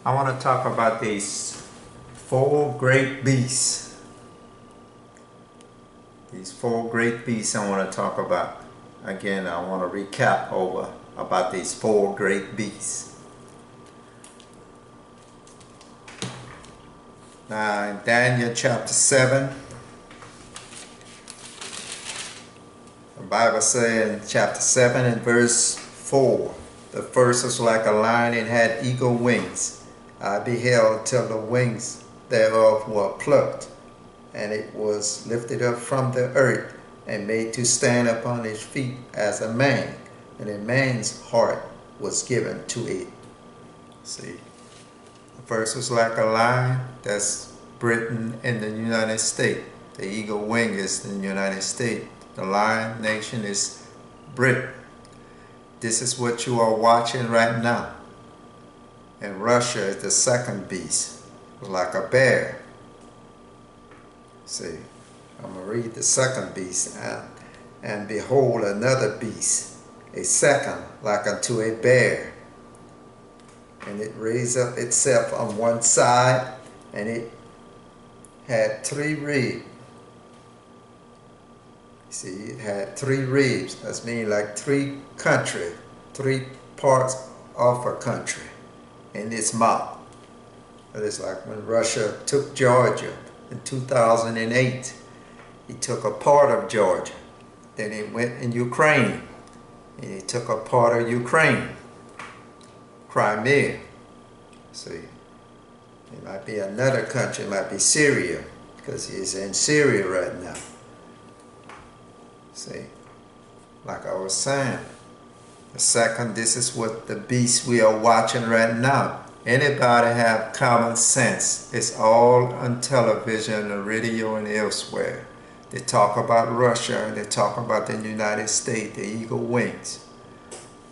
I want to talk about these four great beasts. These four great beasts I want to talk about. Again, I want to recap over about these four great beasts. Now, in Daniel chapter 7, the Bible says in chapter 7 and verse 4, the first was like a lion and had eagle wings. I beheld till the wings thereof were plucked, and it was lifted up from the earth, and made to stand upon his feet as a man, and a man's heart was given to it. See, the first was like a lion, that's Britain in the United States. The eagle wing is in the United States. The lion nation is Britain. This is what you are watching right now. And Russia is the second beast, like a bear. See, I'm going to read the second beast. And behold, another beast, a second, like unto a bear. And it raised up itself on one side, and it had 3 ribs. See, it had 3 ribs. That's mean like 3 parts of a country in its mouth. It's like when Russia took Georgia in 2008. He took a part of Georgia. Then he went in Ukraine, and he took a part of Ukraine, Crimea. See, it might be another country, it might be Syria, because he's in Syria right now. See, like I was saying, the second, this is what the beast we are watching right now. Anybody have common sense? It's all on television, the radio, and elsewhere. They talk about Russia, and they talk about the United States, the eagle wings,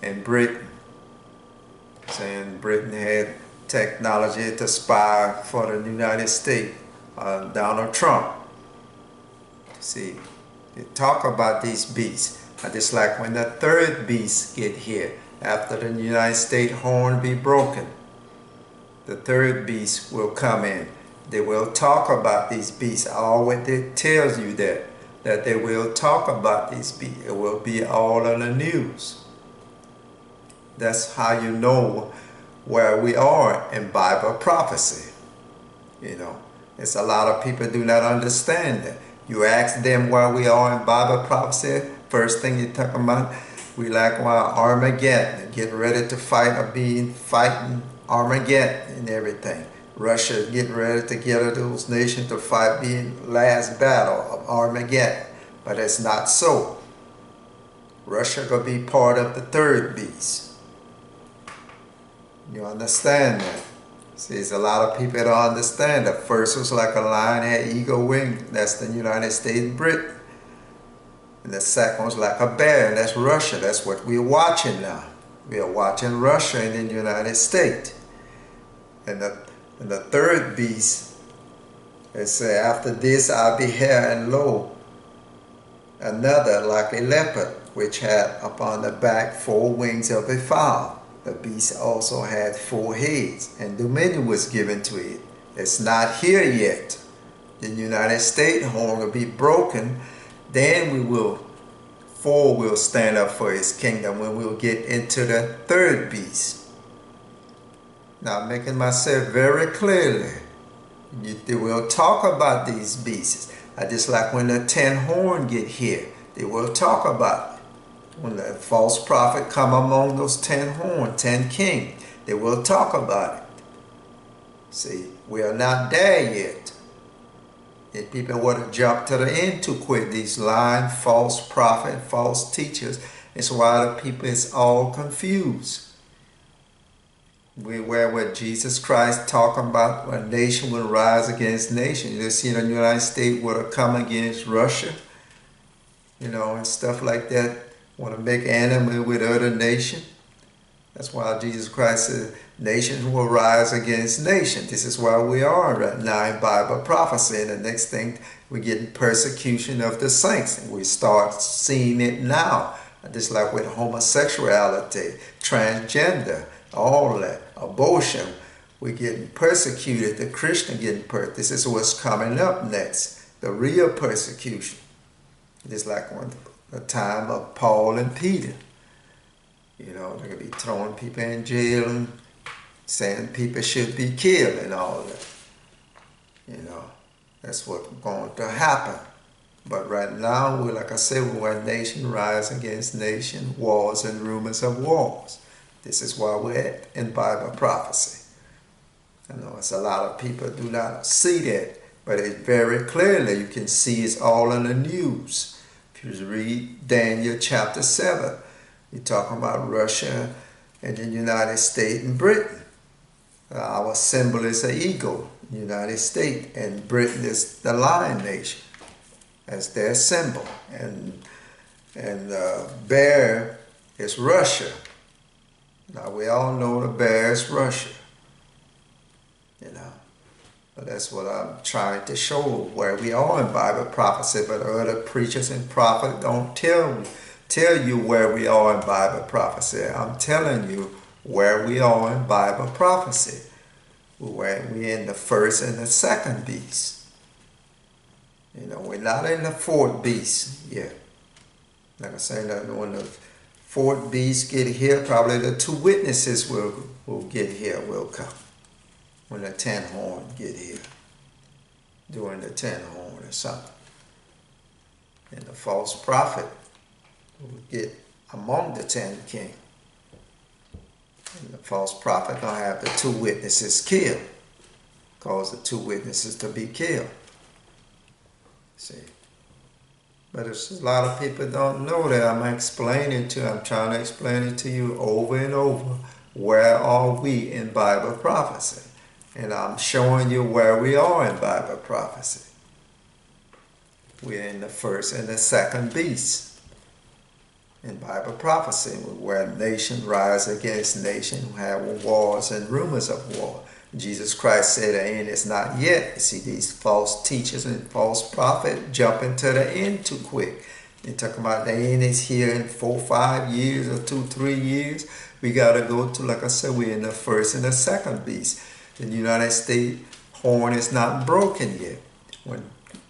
and Britain. Saying Britain had technology to spy for the United States, Donald Trump. See, they talk about these beasts. And it's like when the third beast get here, after the United States horn be broken, the third beast will come in. They will talk about these beasts. Always it tells you that they will talk about these beasts. It will be all on the news. That's how you know where we are in Bible prophecy. You know, it's a lot of people do not understand that. You ask them where we are in Bible prophecy, first thing you're talking about, we like Armageddon, getting ready to fight or fighting Armageddon and everything. Russia is getting ready to get those nations to fight the last battle of Armageddon. But it's not so. Russia gonna be part of the third beast. You understand that? See, there's a lot of people that don't understand. The first was like a lion, had eagle wing. That's the United States and Britain. And the second was like a bear, and that's Russia. That's what we're watching now. We are watching Russia in the United States. And the third beast, it says, after this I beheld, and lo, another like a leopard, which had upon the back 4 wings of a fowl. The beast also had 4 heads, and dominion was given to it. It's not here yet. The United States horn will be broken. Then 4 will stand up for his kingdom when we'll get into the third beast. Now, making myself very clearly, they will talk about these beasts. Just like when the 10 horn get here, they will talk about it. When the false prophet come among those 10 horn, 10 king, they will talk about it. See, we are not there yet. If people would have jumped to the end too quick, these lying false prophet, false teachers, it's why the people is all confused. Where Jesus Christ talking about a nation will rise against nation. You see the United States would have come against Russia, you know, and stuff like that. Want to make enemy with other nations. That's why Jesus Christ said, nations will rise against nations. This is where we are right now in Bible prophecy. And the next thing, we're getting persecution of the saints. And we start seeing it now. Just like with homosexuality, transgender, all that, abortion. We're getting persecuted. The Christian getting persecuted. This is what's coming up next. The real persecution. It's like when the time of Paul and Peter. You know, they're going to be throwing people in jail and saying people should be killed and all that. You know, that's what's going to happen. But right now, like I said, we're nation rise against nation, wars and rumors of wars. This is why we're in Bible prophecy. I know it's a lot of people do not see that, but it very clearly, you can see it's all in the news. If you read Daniel chapter 7, you're talking about Russia and the United States and Britain. Our symbol is an eagle, United States, and Britain is the lion nation as their symbol. And bear is Russia. Now we all know the bear is Russia. You know, but that's what I'm trying to show where we are in Bible prophecy. But other preachers and prophets don't tell you where we are in Bible prophecy. I'm telling you where we are in Bible prophecy. We're in the first and the second beast. You know, we're not in the fourth beast yet. Like I say, when the fourth beast get here, probably the two witnesses will get here, will come. When the 10 horn get here. During the 10 horn or something. And the false prophet will get among the 10 kings. And the false prophet gonna have the two witnesses killed. Cause the two witnesses to be killed. See. But it's a lot of people don't know that. I'm trying to explain it to you over and over. Where are we in Bible prophecy? And I'm showing you where we are in Bible prophecy. We're in the first and the second beast. In Bible prophecy, where nation rise against nation, who have wars and rumors of war. Jesus Christ said the end is not yet. You see, these false teachers and false prophets jump into the end too quick. They're talking about the end is here in 4, 5 years or 2, 3 years. We got to go to, like I said, we're in the first and the second beast. The United States horn is not broken yet. When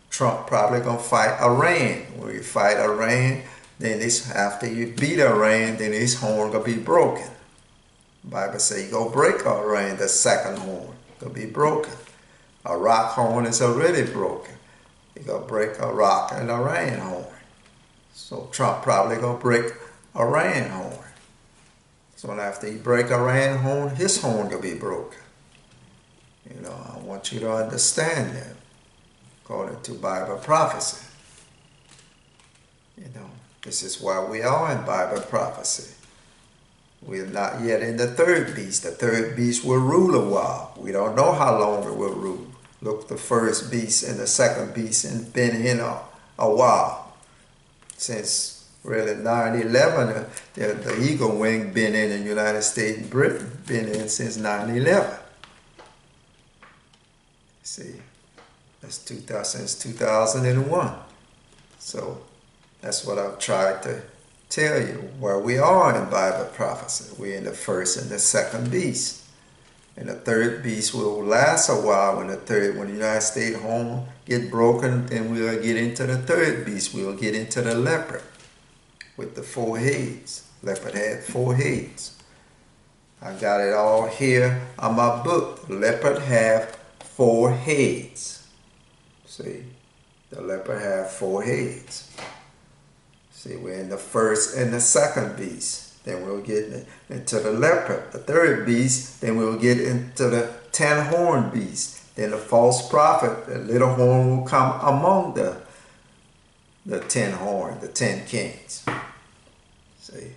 Trump probably going to fight Iran. When you fight Iran, then after you beat Iran, then his horn going to be broken. The Bible says you go break Iran, the second horn going to be broken. Iraq horn is already broken. You going to break Iraq and Iran horn. So Trump probably going to break Iran horn. So after you break Iran horn, his horn going to be broken. You know, I want you to understand that according to Bible prophecy. You know, this is why we are in Bible prophecy. We're not yet in the third beast. The third beast will rule a while. We don't know how long it will rule. Look, the first beast and the second beast have been in a while. Since really 9/11, the eagle wing been in the United States and Britain, been in since 9/11. See, that's since 2001. So that's what I've tried to tell you, where we are in Bible prophecy. We're in the first and the second beast. And the third beast will last a while. When the United States horn get broken, then we'll get into the third beast. We'll get into the leopard with the 4 heads. Leopard had 4 heads. I got it all here on my book. The leopard have 4 heads. See, the leopard have 4 heads. See, we're in the first and the second beast. Then we'll get into the leopard, the third beast. Then we'll get into the 10 horn beast. Then the false prophet, the little horn will come among the 10 horn, the 10 kings. See,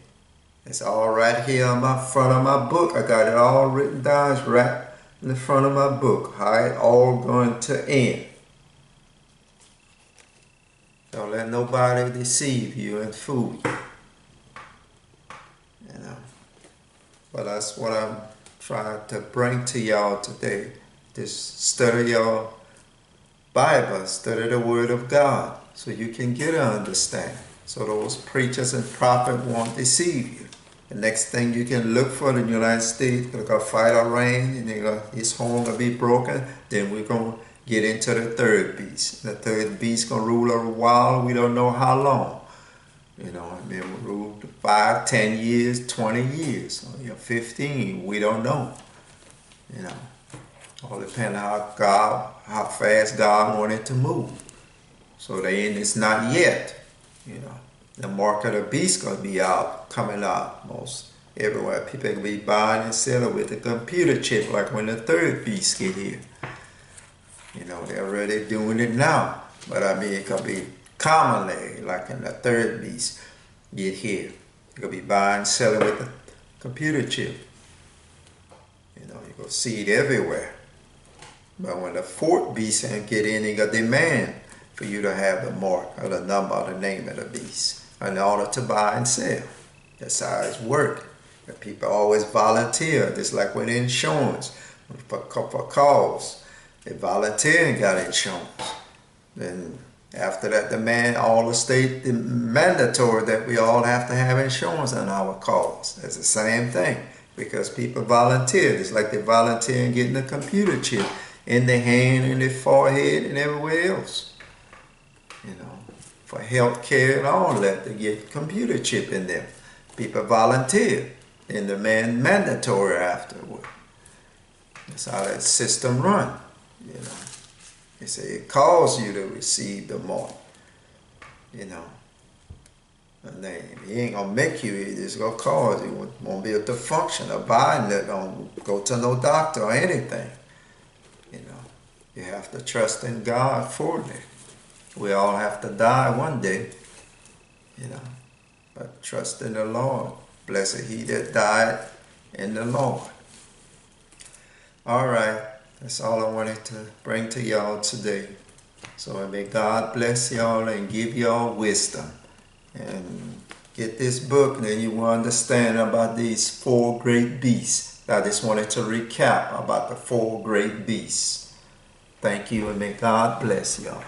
it's all right here on my front of my book. I got it all written down. It's right in the front of my book. How it all going to end. Don't let nobody deceive you and fool you. You know. But that's what I'm trying to bring to y'all today. Just study your Bible, study the Word of God, so you can get an understanding. So those preachers and prophets won't deceive you. The next thing you can look for in the United States, look a fighter rain, and his horn will be broken. Then we're gonna get into the third beast. The third beast gonna rule a while. We don't know how long. You know, I mean, rule 5, 10 years, 20 years, 15. We don't know. You know, all depends how fast God wanted to move. So the end is not yet. You know, the mark of the beast gonna be out, coming out most everywhere. People can be buying and selling with the computer chip, like when the third beast get here. You know, they're already doing it now. But I mean, it could be commonly, like in the third beast get here. You could be buying and selling with the computer chip. You know, you go see it everywhere. But when the fourth beast get in, they got demand for you to have the mark or the number or the name of the beast in order to buy and sell. That's how it's working. People always volunteer, just like with insurance. For cars, they volunteer and got insurance. Then after that, all the state mandatory that we all have to have insurance on our cars. That's the same thing, because people volunteer, just like they volunteer in getting a computer chip in their hand, in their forehead, and everywhere else. You know, for health care and all that, they get computer chip in them. People volunteer, and the mandatory afterward. That's how that system run. You know, they say it calls you to receive the mark. You know, and he ain't gonna make you. He just gonna cause you. Won't be able to function or buy it. Don't go to no doctor or anything. You know, you have to trust in God for that. We all have to die one day, you know, but trust in the Lord. Blessed he that died in the Lord. All right, that's all I wanted to bring to y'all today. So may God bless y'all and give y'all wisdom. And get this book, and then you will understand about these 4 great beasts. I just wanted to recap about the 4 great beasts. Thank you, and may God bless y'all.